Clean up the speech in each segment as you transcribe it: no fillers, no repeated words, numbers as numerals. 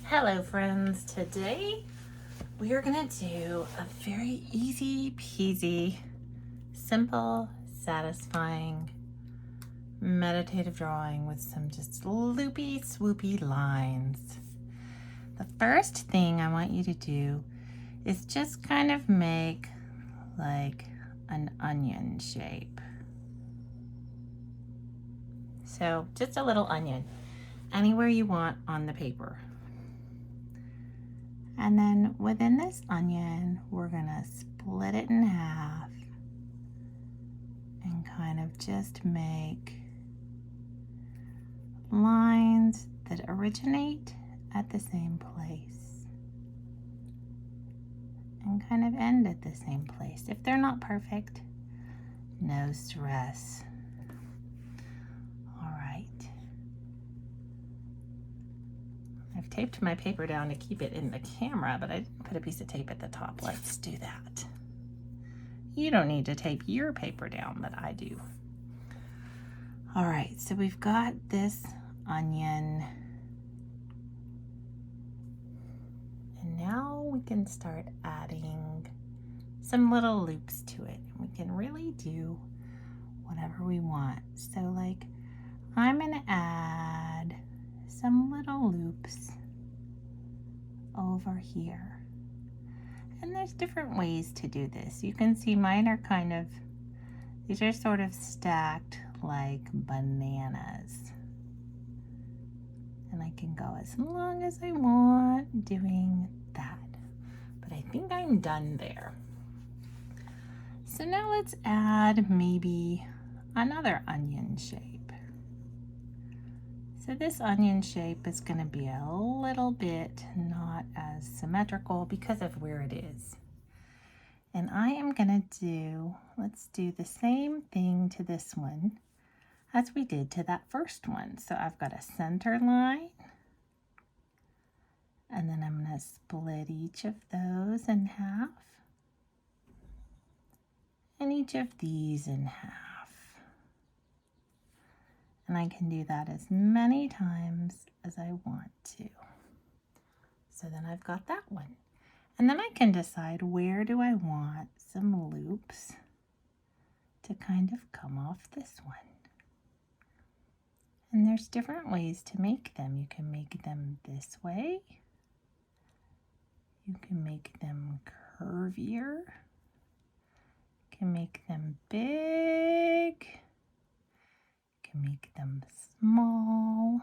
Hello friends, today we are going to do a very easy peasy, simple, satisfying, meditative drawing with some just loopy swoopy lines. The first thing I want you to do is just kind of make like an onion shape. So just a little onion, anywhere you want on the paper. And then within this onion, we're gonna split it in half and kind of just make lines that originate at the same place and kind of end at the same place. If they're not perfect, no stress. All right. I've taped my paper down to keep it in the camera, but I didn't put a piece of tape at the top. Let's do that. You don't need to tape your paper down, but I do. All right, so we've got this onion. And now we can start adding some little loops to it. We can really do whatever we want. So like, I'm gonna add some little loops over here. And there's different ways to do this. You can see mine are these are sort of stacked like bananas. And I can go as long as I want doing that. But I think I'm done there. So now let's add maybe another onion shape. So this onion shape is going to be a little bit not as symmetrical because of where it is. And I am going to let's do the same thing to this one as we did to that first one. So I've got a center line, and then I'm going to split each of those in half, and each of these in half. And I can do that as many times as I want to. So then I've got that one. And then I can decide where do I want some loops to kind of come off this one. And there's different ways to make them. You can make them this way. You can make them curvier. You can make them big. You can make them small.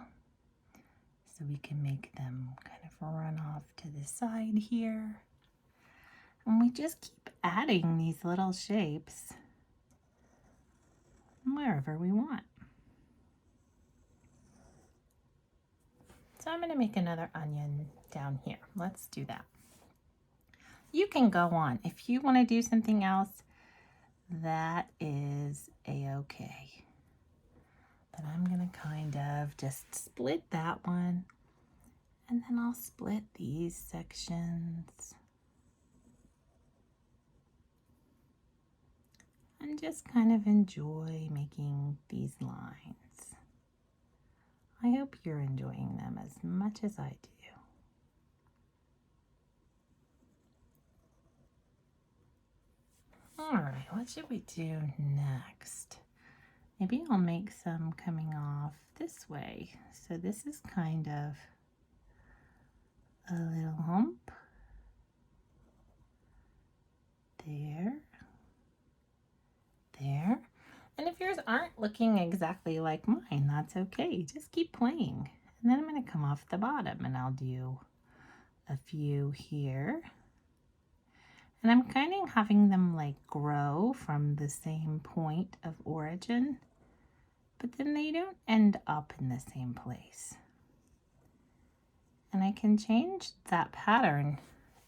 So we can make them kind of run off to the side here. And we just keep adding these little shapes wherever we want. So I'm going to make another onion down here. Let's do that. You can go on. If you want to do something else, that is a-okay. But I'm going to kind of just split that one, and then I'll split these sections. And just kind of enjoy making these lines. I hope you're enjoying them as much as I do. All right, what should we do next? Maybe I'll make some coming off this way. So this is kind of a little hump. There. There. And if yours aren't looking exactly like mine, that's okay. Just keep playing. And then I'm going to come off the bottom and I'll do a few here. And I'm kind of having them like grow from the same point of origin, but then they don't end up in the same place. And I can change that pattern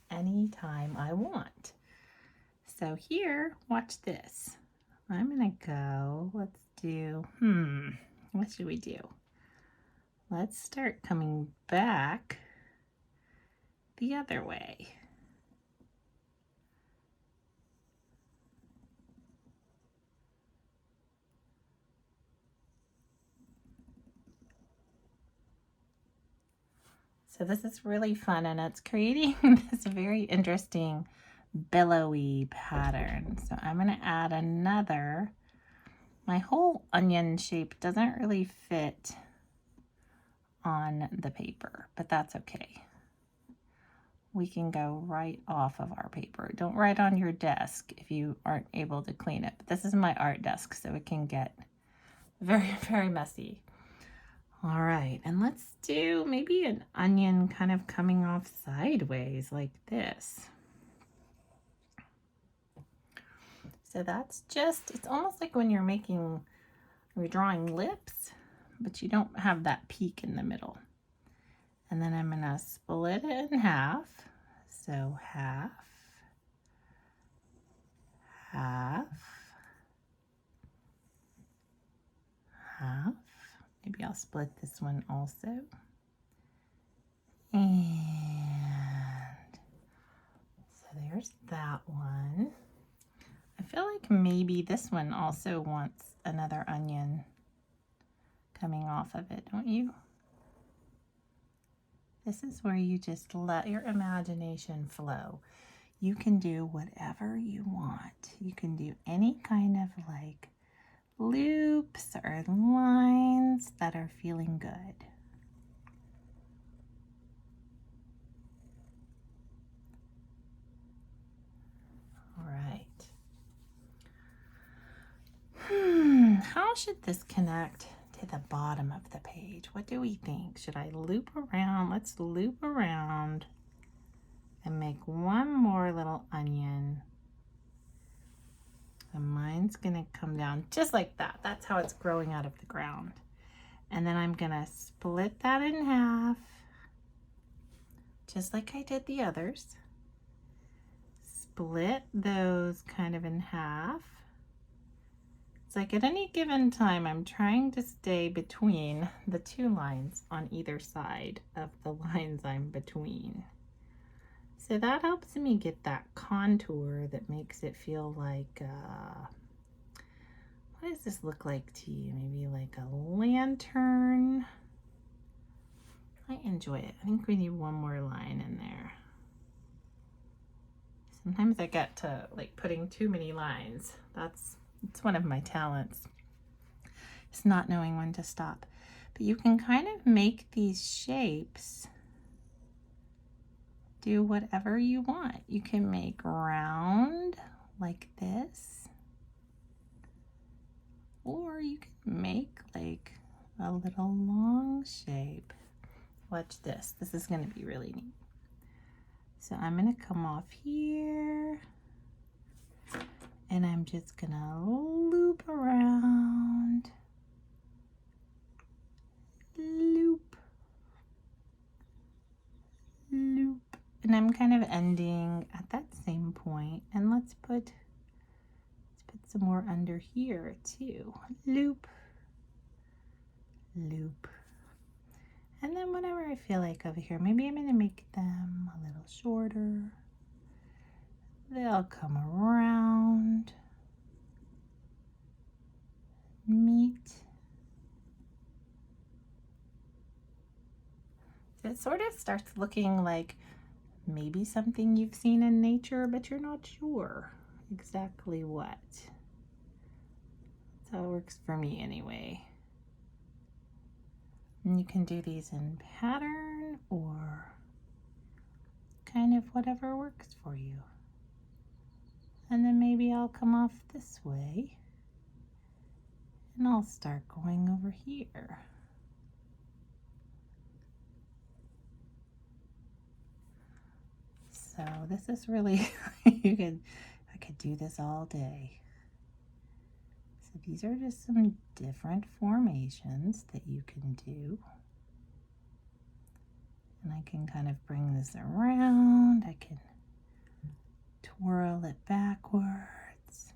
anytime I want. So here, watch this. I'm gonna go, let's do, what should we do? Let's start coming back the other way. So this is really fun, and it's creating this very interesting billowy pattern. So I'm going to add another. My whole onion shape doesn't really fit on the paper, but that's okay. We can go right off of our paper. Don't write on your desk if you aren't able to clean it. But this is my art desk, so it can get very, very messy. All right, and let's do maybe an onion kind of coming off sideways like this. So that's just, it's almost like when you're drawing lips, but you don't have that peak in the middle. And then I'm gonna split it in half. So half, half, half. Maybe I'll split this one also. And so there's that one. I feel like maybe this one also wants another onion coming off of it, don't you? This is where you just let your imagination flow. You can do whatever you want. You can do any kind of like loops or lines that are feeling good. All right. How should this connect to the bottom of the page? What do we think? Should I loop around? Let's loop around and make one more little onion. And mine's gonna come down just like that. That's how it's growing out of the ground. And then I'm gonna split that in half, just like I did the others. Split those kind of in half. It's like at any given time, I'm trying to stay between the two lines on either side of the lines I'm between. So that helps me get that contour that makes it feel like, what does this look like to you? Maybe like a lantern. I enjoy it. I think we need one more line in there. Sometimes I get to like putting too many lines. It's one of my talents. It's not knowing when to stop. But you can kind of make these shapes do whatever you want. You can make round like this, or you can make like a little long shape. Watch this. This is going to be really neat. So I'm going to come off here, and I'm just going to loop around, loop, loop. And I'm kind of ending at that same point. And let's put some more under here too. Loop, loop. And then whenever I feel like over here, maybe I'm going to make them a little shorter. They'll come around, meet. So it sort of starts looking like maybe something you've seen in nature, but you're not sure exactly what. That's how it works for me anyway. And you can do these in pattern or kind of whatever works for you. And then maybe I'll come off this way and I'll start going over here. So this is really, I could do this all day. So these are just some different formations that you can do. And I can kind of bring this around. I can twirl it backwards.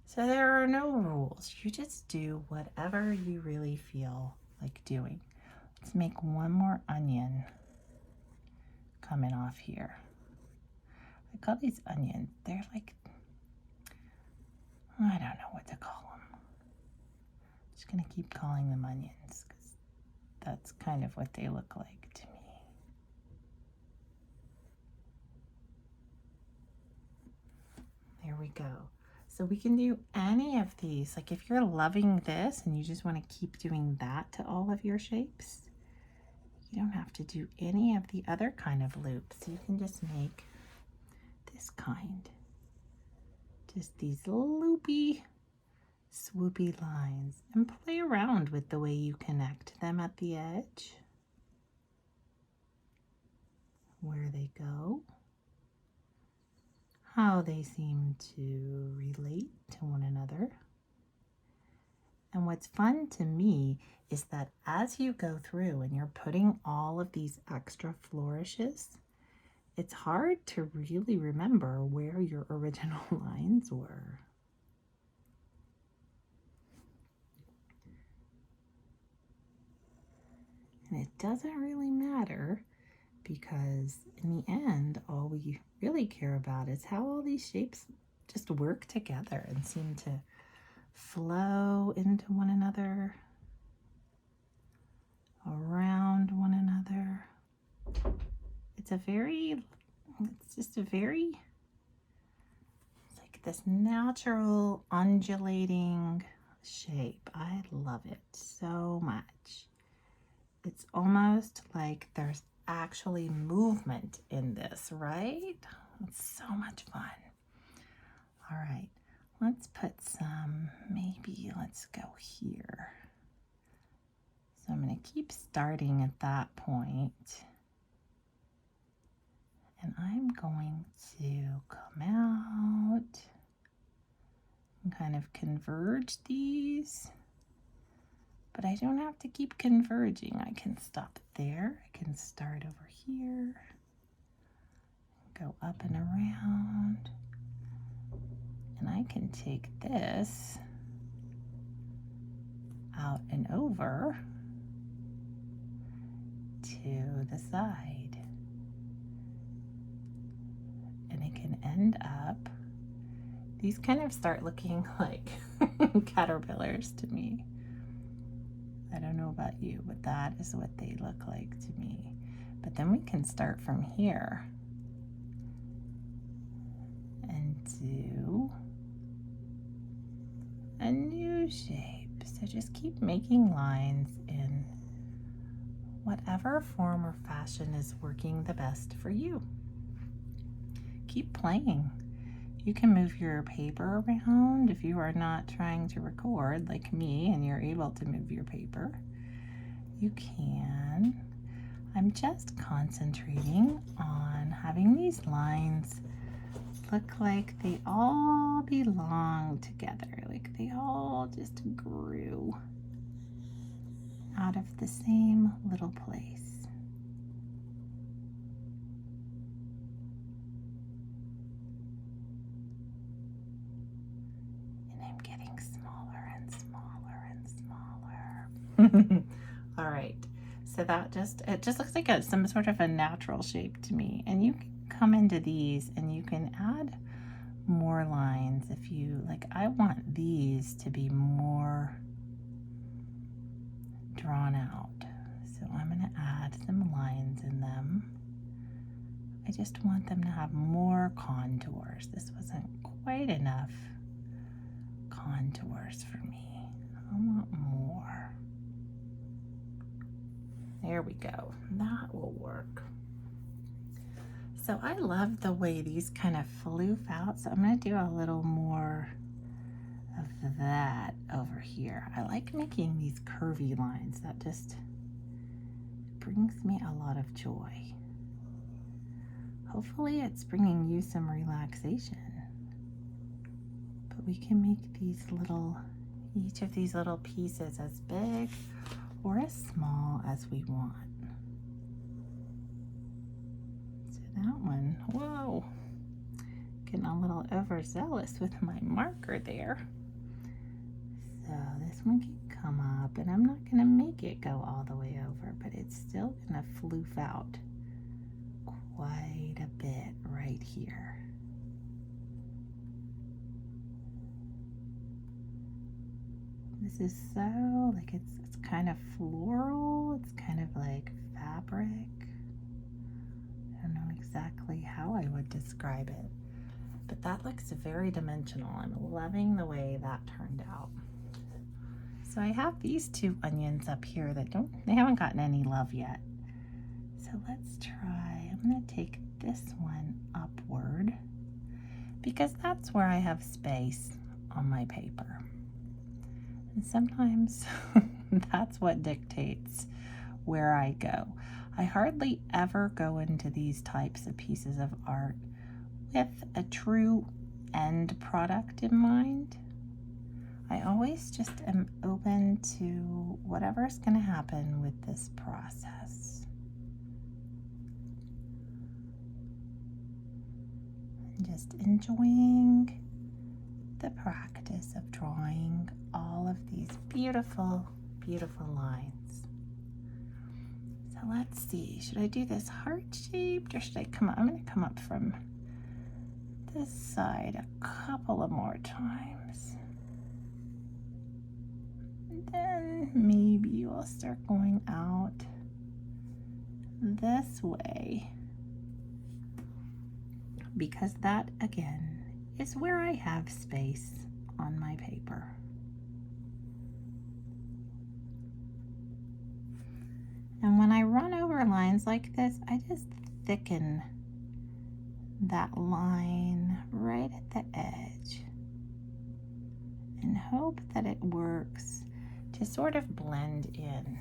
So there are no rules. You just do whatever you really feel like doing. Let's make one more onion coming off here. I call these onions, they're like, I don't know what to call them. I'm just gonna keep calling them onions because that's kind of what they look like to me. go. So we can do any of these. Like if you're loving this and you just want to keep doing that to all of your shapes, you don't have to do any of the other kind of loops. You can just make this kind. Just these loopy, swoopy lines, and play around with the way you connect them at the edge, where they go, how they seem to relate to one another. And what's fun to me is that as you go through and you're putting all of these extra flourishes, it's hard to really remember where your original lines were. And it doesn't really matter, because in the end, all we really care about is how all these shapes just work together and seem to flow into one another, around one another. It's like this natural undulating shape. I love it so much. It's almost like there's actually movement in this, right? It's so much fun. All right, let's put some, maybe let's go here. So I'm going to keep starting at that point. And I'm going to come out and kind of converge these. But I don't have to keep converging. I can stop there. I can start over here, go up and around. And I can take this out and over to the side. And it can end up, these kind of start looking like caterpillars to me. I don't know about you, but that is what they look like to me. But then we can start from here and do a new shape. So just keep making lines in whatever form or fashion is working the best for you. Keep playing. You can move your paper around if you are not trying to record like me and you're able to move your paper. You can. I'm just concentrating on having these lines look like they all belong together, like they all just grew out of the same little place. All right, so it just looks like some sort of a natural shape to me, and you can come into these and you can add more lines if you like. I want these to be more drawn out, so I'm going to add some lines in them. I just want them to have more contours. This wasn't quite enough contours for me. I want more. There we go. That will work. So I love the way these kind of floof out. So I'm going to do a little more of that over here. I like making these curvy lines. That just brings me a lot of joy. Hopefully it's bringing you some relaxation. But we can make these each of these little pieces as big or as small as we want. So that one, whoa, getting a little overzealous with my marker there. So this one can come up, and I'm not going to make it go all the way over, but it's still going to floof out quite a bit right here. This is so, like, it's kind of floral. It's kind of like fabric. I don't know exactly how I would describe it, But that looks very dimensional. I'm loving the way that turned out. So I have these two onions up here that they haven't gotten any love yet. So let's try, I'm gonna take this one upward because that's where I have space on my paper. And sometimes that's what dictates where I go. I hardly ever go into these types of pieces of art with a true end product in mind. I always just am open to whatever's going to happen with this process. And just enjoying the practice of drawing all of these beautiful, beautiful lines. So let's see, should I do this heart-shaped or should I come up? I'm going to come up from this side a couple of more times. Then maybe we'll start going out this way, because that again is where I have space on my paper. And when I run over lines like this, I just thicken that line right at the edge and hope that it works to sort of blend in.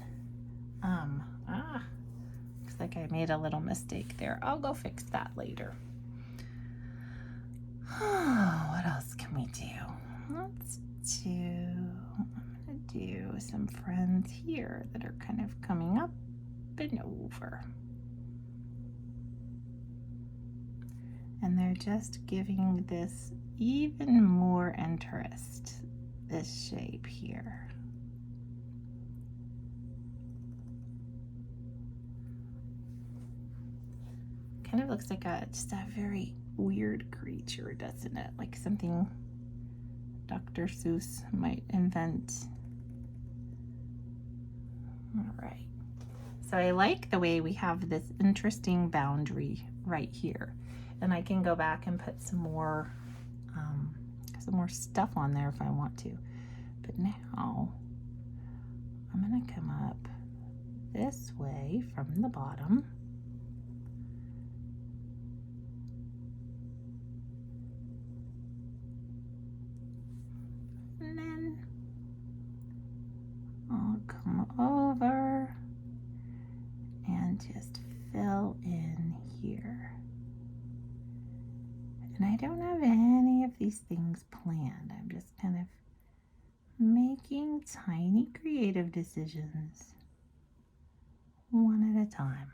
Looks like I made a little mistake there. I'll go fix that later. What else can we do? I'm gonna do some friends here that are kind of coming up and over. And they're just giving this even more interest, this shape here. Kind of looks like just a very weird creature, doesn't it? Like something Dr. Seuss might invent. All right. So I like the way we have this interesting boundary right here. And I can go back and put some more stuff on there if I want to. But now I'm gonna come up this way from the bottom. And then I'll come over and just fill in here. And I don't have any of these things planned. I'm just kind of making tiny creative decisions one at a time.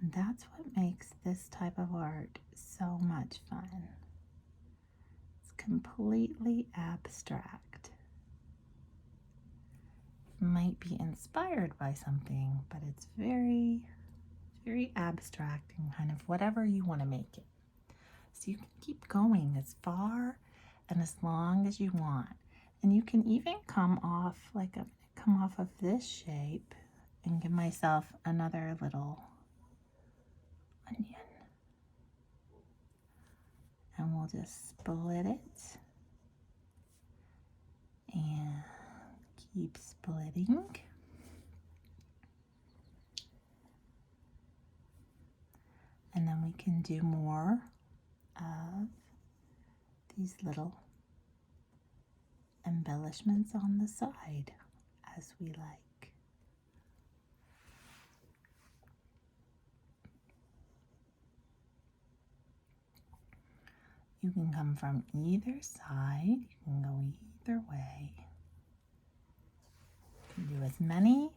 And that's what makes this type of art so much fun. It's completely abstract. It might be inspired by something, but it's very, very abstract and kind of whatever you want to make it. So you can keep going as far and as long as you want. And you can even come off, like I'm going to come off of this shape and give myself another little onion. And we'll just split it and keep splitting. And then we can do more of these little embellishments on the side as we like. You can come from either side, you can go either way. You can do as many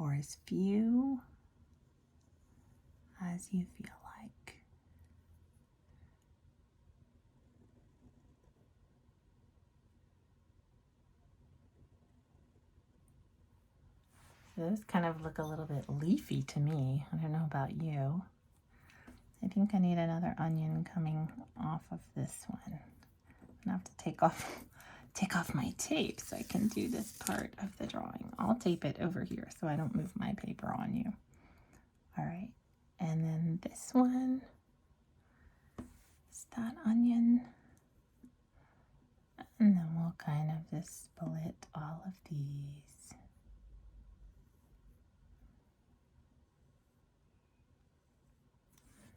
or as few as you feel like. Those kind of look a little bit leafy to me. I don't know about you. I think I need another onion coming off of this one. I'm gonna have to take off my tape so I can do this part of the drawing. I'll tape it over here so I don't move my paper on you. All right, and then this one is that onion. And then we'll kind of just split all of these.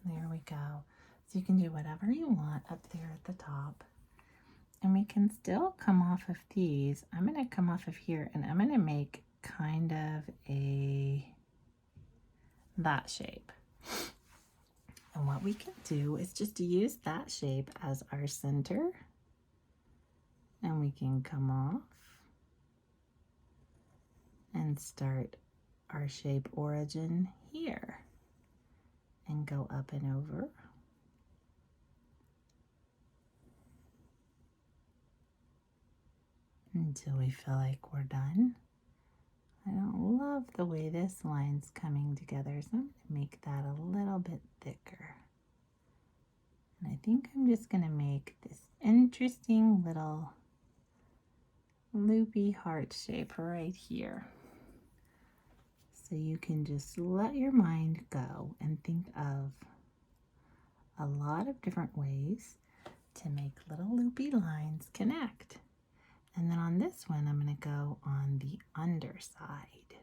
There we go. So you can do whatever you want up there at the top. And we can still come off of these. I'm going to come off of here and I'm going to make kind of that shape. And what we can do is just use that shape as our center. And we can come off and start our shape origin here and go up and over. Until we feel like we're done. I don't love the way this line's coming together, so I'm going to make that a little bit thicker. And I think I'm just going to make this interesting little loopy heart shape right here. So you can just let your mind go and think of a lot of different ways to make little loopy lines connect. And then on this one, I'm going to go on the underside.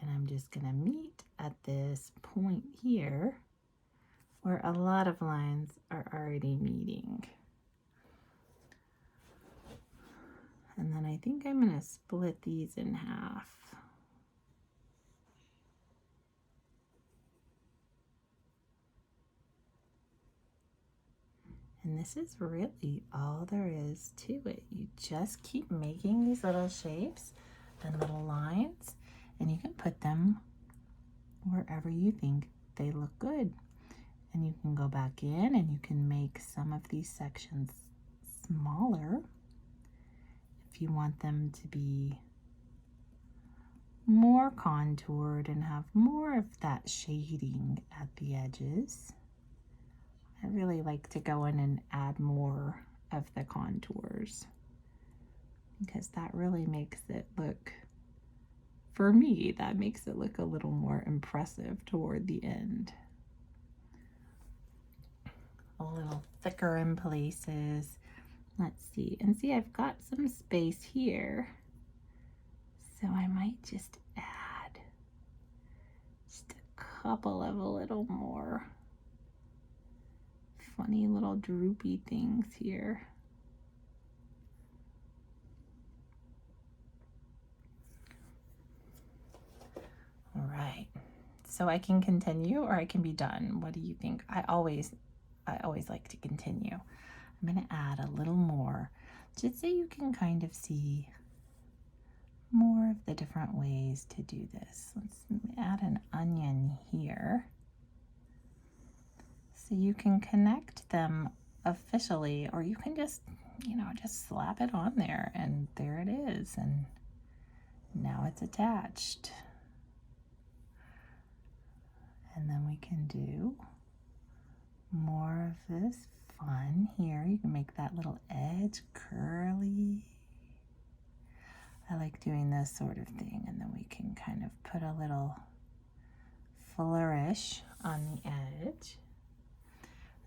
And I'm just going to meet at this point here where a lot of lines are already meeting. And then I think I'm going to split these in half. And this is really all there is to it. You just keep making these little shapes and little lines, and you can put them wherever you think they look good. And you can go back in and you can make some of these sections smaller if you want them to be more contoured and have more of that shading at the edges. I really like to go in and add more of the contours because that really makes it look, for me, that makes it look a little more impressive toward the end. A little thicker in places. Let's see, and see I've got some space here. So I might just add just a couple of a little more funny little droopy things here. All right, so I can continue or I can be done. What do you think? I always like to continue. I'm going to add a little more just so you can kind of see more of the different ways to do this. Let's add an onion here. So you can connect them officially, or you can just, just slap it on there and there it is. And now it's attached. And then we can do more of this fun here. You can make that little edge curly. I like doing this sort of thing. And then we can kind of put a little flourish on the edge.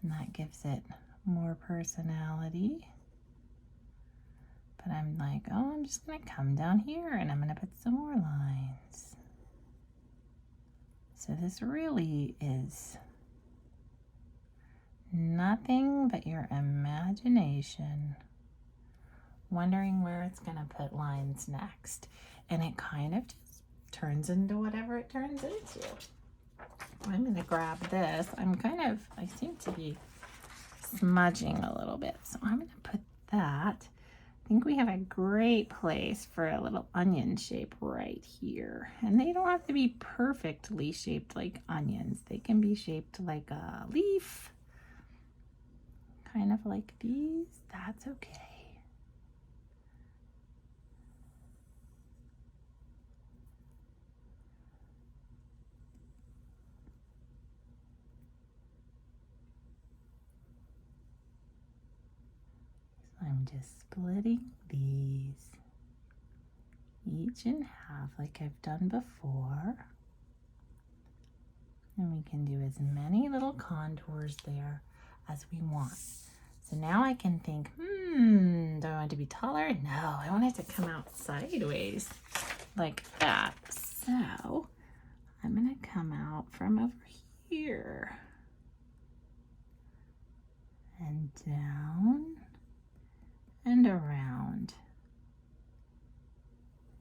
And that gives it more personality. But I'm like, oh, I'm just going to come down here and I'm going to put some more lines. So this really is nothing but your imagination wondering where it's going to put lines next. And it kind of just turns into whatever it turns into. I'm going to grab this. I seem to be smudging a little bit. So I'm going to put that. I think we have a great place for a little onion shape right here. And they don't have to be perfectly shaped like onions. They can be shaped like a leaf. Kind of like these. That's okay. I'm just splitting these each in half like I've done before. And we can do as many little contours there as we want. So now I can think, do I want it to be taller? No, I want it to come out sideways like that. So I'm gonna come out from over here and down and around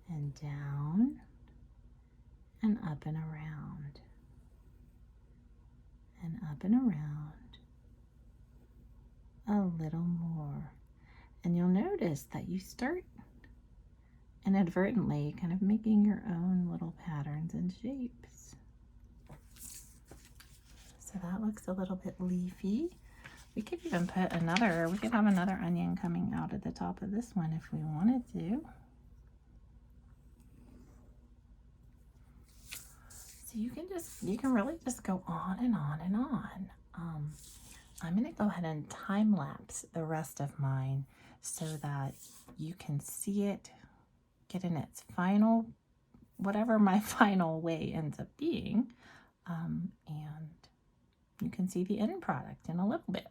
and down and up and around and up and around a little more. And you'll notice that you start inadvertently kind of making your own little patterns and shapes. So that looks a little bit leafy. We could even put we could have another onion coming out at the top of this one if we wanted to. So you can really just go on and on and on. I'm gonna go ahead and time lapse the rest of mine so that you can see it get in its final, whatever my final way ends up being, and you can see the end product in a little bit.